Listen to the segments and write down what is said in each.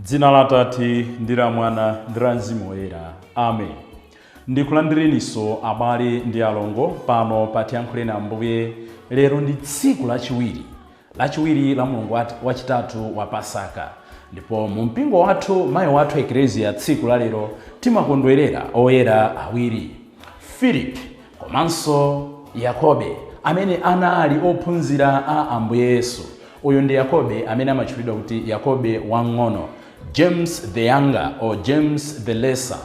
Dzina la Tate ndi la Mwana ndi la Mzimu Woyera. Amen. Ndikulandireniso abale ndi alongo pano pa Tiyankhule na Ambuye. Lero ndi tsiku lachiwiri la mulungu wachitatu wa Pasaka. Ndipo mu mpingo wathu mayi wathu Eklesia tsiku la lero timakondwerera oyera awiri, Philip komanso Yakobe, amene anali ophunzira a Ambuye Yesu. Uyu ndi Yakobe amene amatchulidwa kuti Yakobe wang'ono, James the Younger or James the Lesser.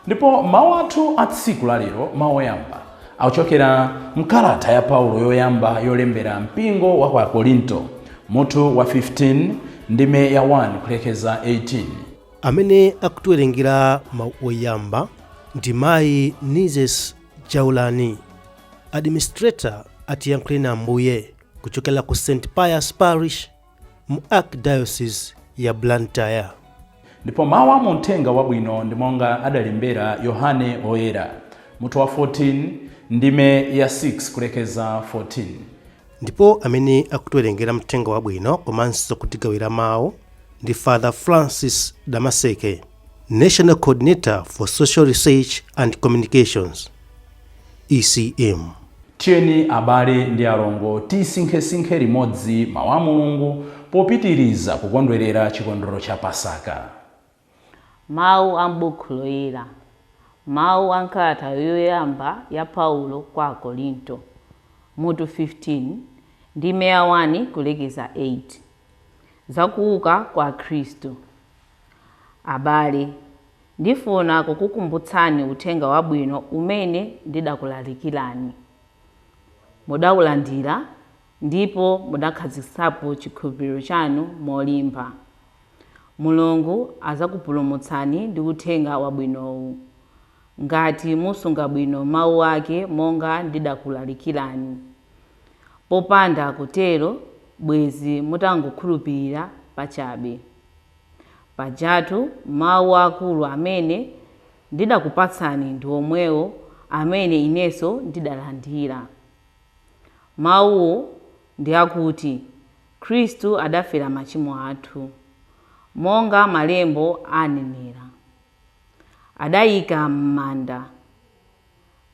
Ndipo mawu athu a tsiku la lero, mawu oyamba akuchokera mkalata ya Paulo yoyamba yolembera mpingo wa kwa Korinto, mutu wa 15 ndime ya 1 kulekeza 18. Amene akutiwerengera mawu oyamba ndi mayi Nizes Jaulani, administrator a Tiyankhule na Ambuye kuchokera ku St. Pius Parish mu Archdiocese ya Blantyre. Ndipo mawu a uthenga wabwino ndi monga adalembera Yohane Woyera, mutu wa 14 ndime ya 6 kulekeza 14. Ndipo amene akutiwerengera uthenga wabwino komanso kutigawira mawu ndi Father Francis Damaseke, National Coordinator for Social Research and Communications, ECM. Tiyeni abale ndi alongo tisinkhe limodzi mawu a Mulungu popitiriza kukondwerera chikondwerero cha Pasaka. Mawu a m'buku loyera. Mawu a nkalata yoyamba ya Paulo kwa Korinto, mutu 15 ndime ya 1 kulekeza 8. Zakuuka kwa Khristu. Abale, ndifuna kukukumbutsani uthenga wabwino umene ndidakulalikirani. Mudawulandira ndipo mudakhazikitsapo chikhulupiriro chanu molimba. Mulungu azakupulumutsani ndi uthenga wabwinowu, ngati musunga bwino mawu ake monga ndidakulalikirani. Popanda kutero, bwezi mutangokhulupirira pachabe. Pajatu mawu akulu amene ndidakupatsani ndi omwewo amene inenso ndidalandira. Mawuwo ndi akuti Khristu adafera machimo athu, monga malembo anenera. Adayika m'manda,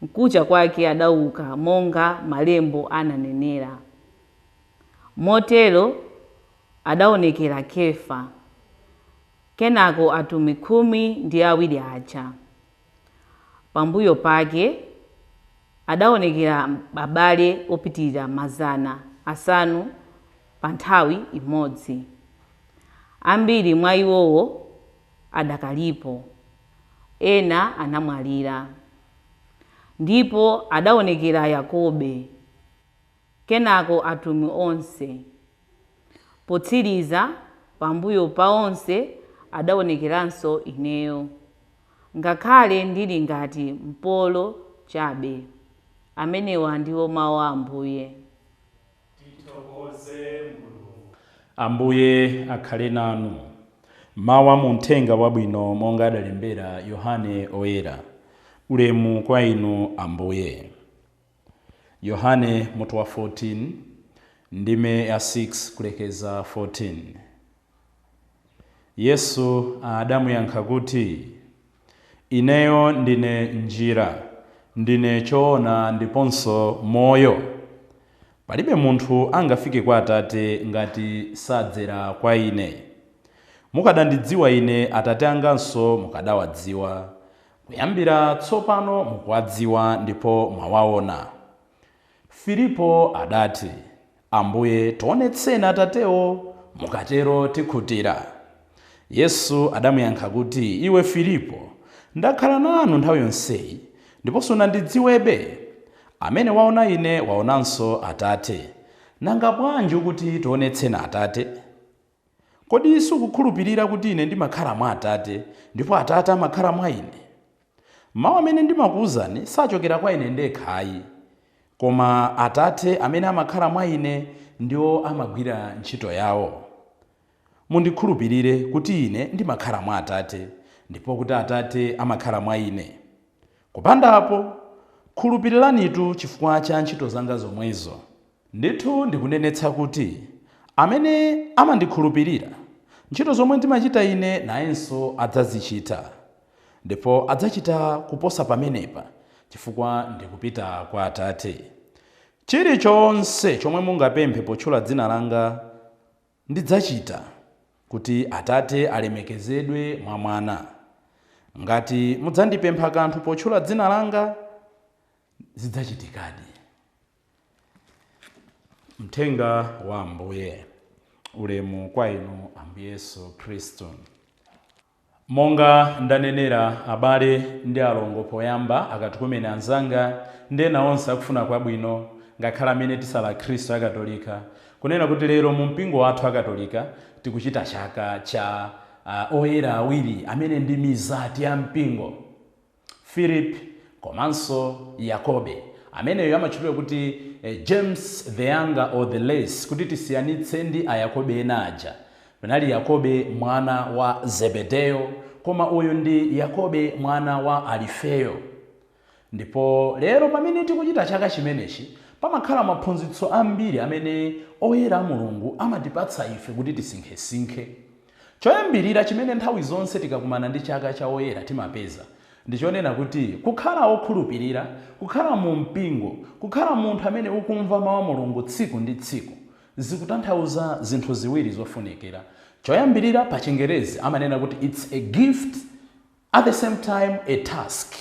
mkucha kwake adauka monga malembo ananenera. Motero adaonekera Kefa, kenako atumwi 12 aja. Pambuyo pake adaonekera abale opitirira 500 pa nthawi imodzi. Ambiri mwa iwowo adakalipo, ena anamwalira. Ndipo adaonekera Yakobe, kenako atumwi onse. Potsiriza, pambuyo pa onse adaonekeranso ineyo, ngakhale ndili ngati mpolo chabe. Amenewa ndiwo mawu a Ambuye. Ambuye akhale nanu. Mawu a uthenga wabwino monga adalembera Yohane Woyera. Ulemu kwa inu Ambuye. Yohane mutu wa 14 ndime ya 6 kulekeza 14. Yesu adamuyankha kuti, ineyo ndine njira, ndine choona ndiponso moyo. Palibe munthu angafike kwa Atate ngati sadzera kwa ine. Mukadandidziwa ine, Atate anganso mukadawadziwa. Kuyambira tsopano mukuwadziwa ndipo mwawaona. Filipo adati, Ambuye tionetseni Atatewo, mukatero tikhutira. Yesu adamuyankha kuti, iwe Filipo, ndakhala nanu nthawi yonseyi ndipo sunandidziwebe? Amene waona ine waonanso Atate. Nanga bwanji ukuti tionetseni Atate? Kodi sukukhulupirira kuti ine ndimakhala mwa Atate ndipo Atate amakhala mwa ine? Mawu amene ndimakuwuzani sachokera kwa ine ndekhayi, koma Atate amene amakhala mwa ine ndiwo amagwira ntchito yawo. Mundikhulupirire kuti ine ndimakhala mwa Atate ndipo kuti Atate amakhala mwa ine. Kupandapo, khulupiriranitu chifukwa cha ntchito zanga zomwezo. Ndithu ndikunenetsa kuti amene amandikhulupirira ntchito zomwe ndimachita ine nayenso adzazichita, ndipo adzachita kuposa pamenepa chifukwa ndikupita kwa Atate. Chilichonse chomwe mungapemphe potchula dzina langa ndidzachita, kuti Atate alemekezedwe mwa Mwana. Ngati mudzandipempha kanthu potchula dzina langa, zidzachitikadi. Mthenga wa Ambuye. Ulemu kwa inu Ambuye Yesu Khristu. Monga ndanenera abale ndi alongo poyamba, akatikumene anzanga ndi ena onse akufuna kwabwino, ngakhala amene tisala Khristu akatolika, kunena kuti lero mu mpingo wathu akatolika tikuchita chaka cha oyera awiri amene ndi mizati ya mpingo, Philip komanso Yakobe, ameneyo amatchulidwa kuti James the younger or the less, kuti tisiyanitse ndi Ayakobe ena aja. Panali Yakobe mwana wa Zebedeyo, koma uyu ndi Yakobe mwana wa Alifeyo. Ndipo lero pamene tikuchita chaka chimenechi, pamakhala maphunzitso ambiri amene oyera a Mulungu amatipatsa ife kuti tisinkhe-sinkhe. Choyambirira chimene nthawi zonse tikakumana ndi chaka cha oyera timapeza ndichonena kuti kukhala okhulupirira, kukhala mu mpingo, kukhala munthu amene ukumva mawu a Mulungu tsiku ndi tsiku, zikutanthauza zinthu ziwiri zofunikira. Choyambirira pa Chingerezi amanena kuti it's a gift at the same time a task.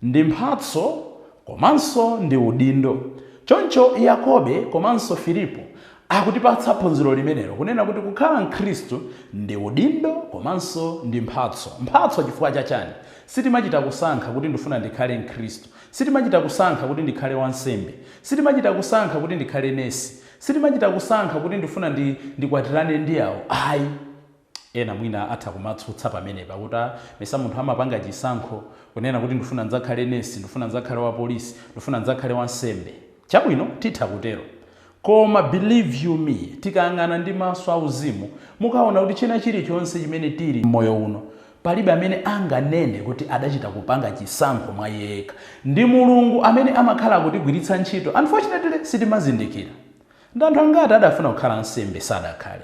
Ndi mphatso komanso ndi udindo. Choncho Yakobe komanso Filipo akutipatsa phunziro limenelo kunena kuti kukhala mkhristu ndi udindo komanso ndi mphatso. Mphatso chifukwa chachani? Sitimachita kusankha kuti ndifuna ndikhale mkhristu, sitimachita kusankha kuti ndikhale wansembe, sitimachita kusankha kuti ndikhale nesi, sitimachita kusankha kuti ndifuna ndikwatirane ndi awo. Ayi, ena mwina atha kumatsutsa pamenepa kuti mesa munthu amapanga chisankho kunena kuti ndifuna ndidzakhale nesi, ndifuna ndidzakhale wa polisi, ndifuna ndidzakhale wansembe. Chabwino titha kutero, koma believe you me, tikayang'ana ndi maso auzimu mukaona kuti china chilichonse chimene tili mmoyo uno palibe amene anganene kuti adachita kupanga chisankho mwa yekha. Ndi Mulungu amene amakhala kutigwiritsa ntchito. Unfortunately sitimazindikira. Ndi anthu angati adafuna kukhala ansembe sadakhale,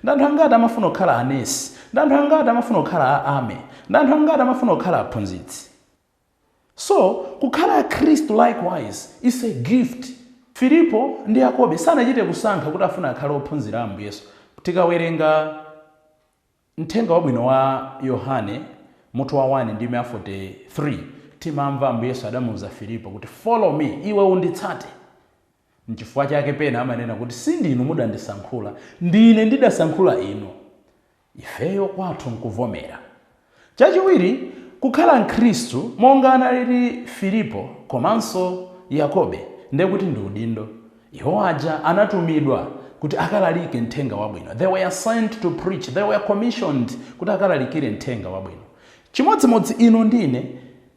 ndi anthu angati amafuna kukhala anesi, ndi anthu angati amafuna kukhala aame, ndi anthu angati amafuna kukhala aphunzitsi. So kukhala Khristu likewise is a gift. Filipo ndi Yakobe sanachite kusankha kuti afuna akhale ophunzira Ambuye Yesu. Tikawerenga mthenga wabwino wa Yohane mutu wa 1 ndi 43, timamva Ambuye Yesu adamuwuza Filipo kuti follow me, iwe unditsate. N'chifukwa chake pena amanena kuti sindinu mudandisankhula, ndine ndidasankhula inu. Ifeyo kwathu nkuvomera. Chachiwiri, kukhala mkhristu monga analili Filipo komanso Yakobe ndekuti ndi udindo. Iwo aja anatumidwa kuti akalalike mthenga wabwino. They were sent to preach, they were commissioned kuti akalalikire mthenga wabwino. Chimodzimodzi ino ndine,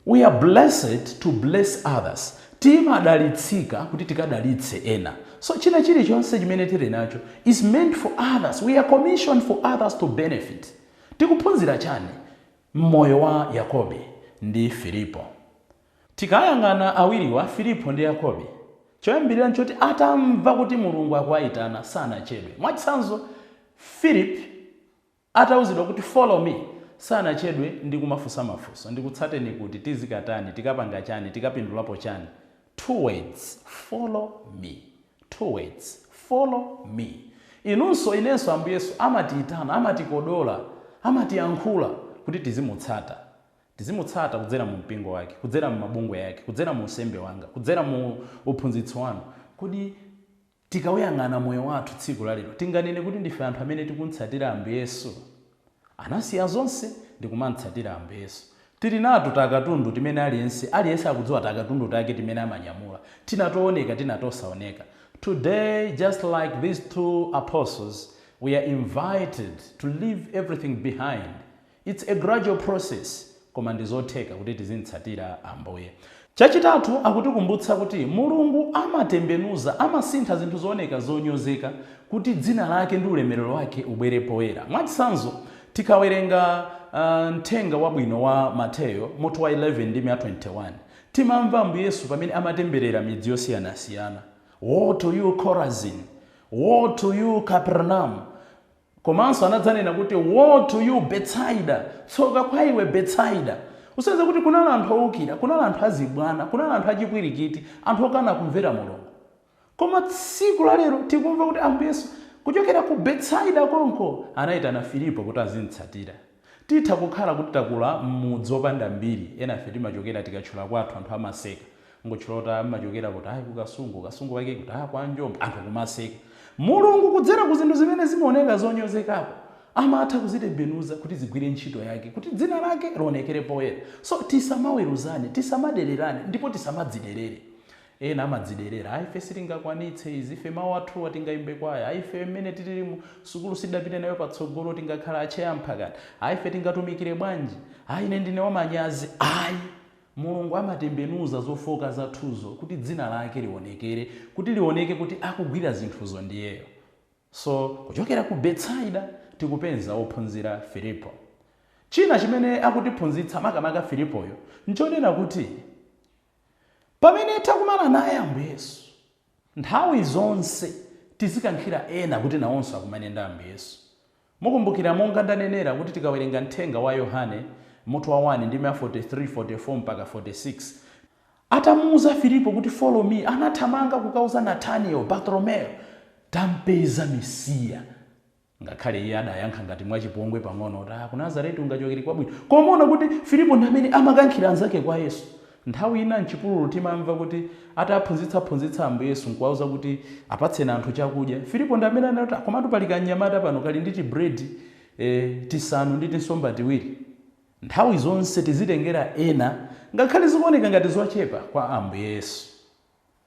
we are blessed to bless others. Timadalitsika kuti tikadalitse ena. So china chilichonse chimene tili nacho is meant for others. We are commissioned for others to benefit. Tikuphunzira chani mmoyo wa Yakobe ndi Filipo. Tikayang'ana awiriwa Filipo ndi Yakobe, choyambirira nchoti atamva kuti Mulungu akuwayitana sanachedwe. Mwachitsanzo, Philip atawuzidwa kuti follow me, sanachedwe ndi kumafunsa mafunso, ndikutsateni kuti tizikatani, tikapanga chani, tikapindulapo chani. 2 words, follow me. 2 words, follow me. Inunso inenso Ambuye Yesu amatiyitana, amatikodola, amatiyankhula kuti tizimutsata. Tizimutsata kudzera mu mpingo wake, kudzera mu mabungwe yake, kudzera mu usembe wanga, kudzera mu uphunzitsi wanu. Kuti tikawuyang'ana moyo wathu tsiku lalero tinganene kuti ndife anthu amene tikuntsatira Ambuye Yesu. Anasiya zonse ndi kumatsatira Ambuye Yesu. Tili nato takatundu timene aliyense akudziwa takatundu take timene amanyamula. Tinatooneka, tinatosaoneka. Today, just like these 2 apostles, we are invited to leave everything behind. It's a gradual process. Koma ndizotheka kuti tizintsatira Ambuye. Chachitatu akutikumbutsa kuti Mulungu amatembenuza, amasintha zinthu zooneka zonyozeka kuti dzina lake ndi ulemerero wake ubwere poyera. Mwachitsanzo, tikawerenga mthenga wabwino wa Mateyo mutu wa 11 ndi 21, timamva Ambuye Yesu pamene amatemberera midzi yosiyanasiyana. Woe to you Chorazin, woe to you Capernaum. komanso anadzanena kuti woe to you Betsaida, tsoka kwa iwe Betsaida. Usenze kuti kunali anthu owukira, kunali anthu azibwana, kunali anthu achipwirikiti, anthu okana kumvera Mulungu. Koma tsiku la lero tikumva kuti Ambuye Yesu kuchokera ku Betsaida konko anayitana Filipo kuti azimtsatira. Titha kukhala kuti takula m'mudzi wopanda mbiri, ena ife timachokera tikatchula kwathu anthu amaseka. Ngotchula kuti amachokera kuti ayi kukasungu wake kuti kwa Njombe, anthu kumaseka. Mulungu kudzera ku zinthu zimene zimaoneka zonyozekapo amatha kuzitembenuza kuti zigwire ntchito yake, kuti dzina lake lionekere poyera. So tisamaweruzane, tisamadererane, ndipo tisamadziderere. Ena amadziderera, aife sitingakwanitse izi, ife mawu athu atingayimbe kwaya, aife mmene tili mu sukulu sidapite nayo patsogolo tingakhala acheya mphakati, aife tingatumikire bwanji, ayi ine ndine wamanyazi. Ayi, Mulungu amatembenuza zofoka zathuzo kuti dzina lake lionekere, kuti lioneke kuti akugwira zinthuzo ndiyeyo. So kuchokera ku Betsaida tikupeza ophunzira Filipo. China chimene akutiphunzitsa makamaka Filipoyo nchonena kuti pamene takumana naye Ambuye Yesu, nthawi zonse tizikankhira ena kuti nawonso akumane ndi Ambuye Yesu. Mukumbukira monga ndanenera kuti tikawerenga mthenga wa Yohane mutu wa 1 ndime 43, 44 mpaka 46. Atamuuza Filipo kuti follow me, anathamanga kukauza Nathaniel, Bartolomeo, tampeza Mesiya. Ngakhale iye adayankha ngati mwachipongwe pang'ono kuti ku Nazareti ungachokere kwabwino. Koma ona kuti Filipo ndi amene amakankhira anzake kwa Yesu. Nthawi ina mchipululu timamva kuti ataphunzitsa Ambuye Yesu nkuwauza kuti apatseni anthu chakudya. Filipo ndi amene anati komatu pali kanyamata pano kali ndi bread tisanu ndi tinsomba tiwiri. Nthawi zonse tizitengera ena ngakhale zikuoneka ngati zochepa kwa Ambuye Yesu.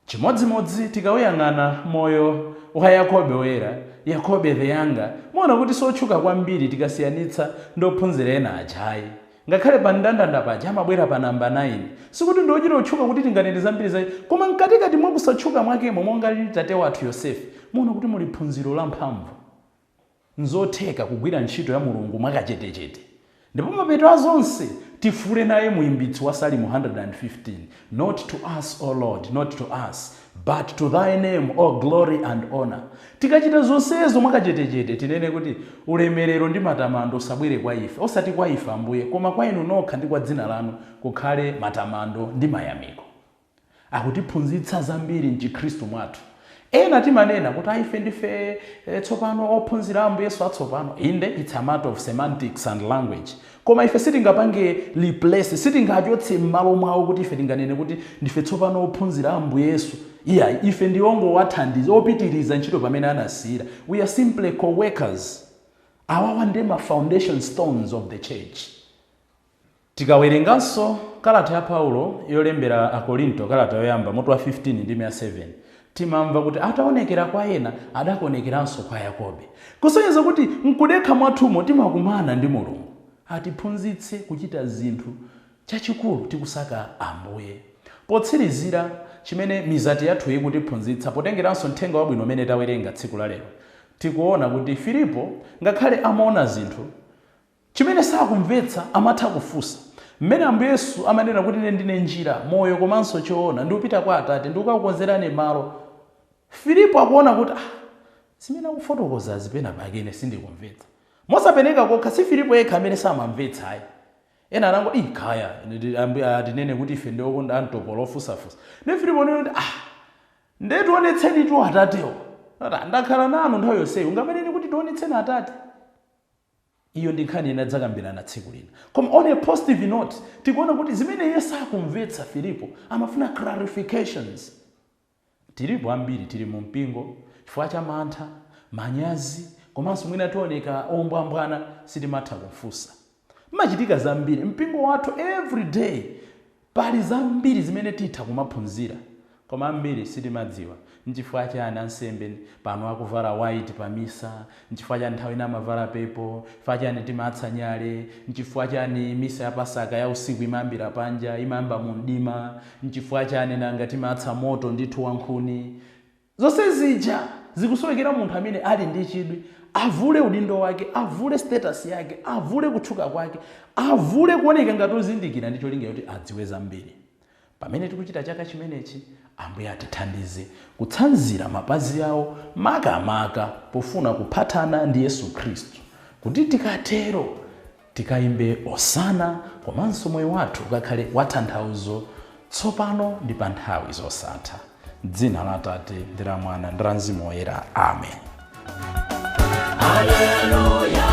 Chimodzimodzi tikawuyang'ana moyo wa Yakobe woyera, Yakobe the younger, muona kuti sotchuka kwambiri tikasiyanitsa ndi ophunzira ena ajayi. Ngakhale pa ndandanda paja amabwera pa namba 9. Sikuti ndiochita otchuka kuti tinganene zambiri zayi, koma mkatikati mwa kusatchuka mwakemo monga lili tate wathu Yosefe, muona kuti muli phunziro la mphamvu. Nzotheka kugwira ntchito ya Mulungu mwakachetechete. Ndipo mapeto azonse tifure naye muimbitsi wa Psalm 115. Not to us, O Lord, not to us, but to thy name, O glory and honor. Tikachita zonsezo mwakachetechete tinene kuti ulemerero ndi matamando sabwere kwa ife, osati kwa ife Ambuye, koma kwa inu nokha ndi kwa dzina lanu kukhale matamando ndi mayamiko. Akutiphunzitsa zambiri m'Chikhristu mwathu. Ena timanena kuti ife ndife tsopano ophunzira Ambuye Yesu atsopano. Inde, it's a matter of semantics and language. Koma ife sitingapange replace, sitingachotse m'malo mwawo kuti ife tinganene kuti ndife tsopano ophunzira Ambuye Yesu. Yeah, ife ndiongo wathandiza opitiriza ntchito pamene anasira. We are simply co-workers. Awawa ndema foundation stones of the church. Tikawerenganso kalata ya Paulo yolembera Akorinto, kalata yoyamba mutu wa 15 ndime ya 7. Timamva kuti ataonekera kwa ena adakonekeranso kwa Yakobe. Kusonyeza kuti mkudekha mwathumo timakumana ndi Mulungu. Atiphunzitse kuchita zinthu chachikulu tikusaka Ambuye. Potsirizira chimene mizati yathu ikutiphunzitsa potengeranso mthenga wabwino umene tawerenga tsiku la lero. Tikuona kuti Filipo ngakhale amaona zinthu chimene sakumvetsa amatha kufunsa. Mmene Ambuye Yesu amanena kuti ine ndine njira, moyo komanso choona, ndi upita kwa Atate ndi ukakukonzerani malo. Filipo akuona kuti zimene akufotokoza zipena pakene sindikumvetsa. Mosapeneka kokha si Filipo yekha amene samamvetsa ayi. Ena anango ikhaya tinene kuti ife ndiokonda antopolo ofusafusa. Ne Filipo nene kuti ndetionetseni tu Atatewo. Ndakhala nanu nthawi yonseyi, ungamanene kuti tionetseni Atate. Iyo ndi nkhani inadzakambirana tsiku lina. Koma on a positive note, tikuona kuti zimene Yesu akumvetsa Filipo amafuna clarifications. Tilipo ambiri tili mu mpingo chifukwa cha mantha, manyazi, komanso mwina tioneka ombwambwana sitimatha kufunsa. Machitika zambiri mpingo wathu every day pali zambiri zimene titha kumaphunzira, koma ambiri sitimadziwa. Nchifukwa chani ansembe pano akuvala white pa misa, nchifukwa chani nthawi ina amavala pepo, chifukwa chani timatsa nyale, nchifukwa chani misa ya Pasaka ya usiku imambira panja, imamba mu mdima, nchifukwa chani nanga timatsa moto ndithu wankhuni. Zonse zija zikusowekera munthu amene ali ndi chidwi, avule udindo wake, avule status yake, avule kutchuka kwake, avule kuoneka ngati ozindikira ndi cholinga kuti adziwe zambiri. pamene tikuchita chaka chimenechi, Ambuye atithandize kutsanzira mapazi awo makamaka pofuna kuphatana ndi Yesu Khristu, kuti tikatero tikayimbe osana komanso moyo wathu ukakhale watanthauzo tsopano ndi pa nthawi zosatha. Dzina la Atate ndi la Mwana ndi la Mzimu Woyera. Amen. Hallelujah.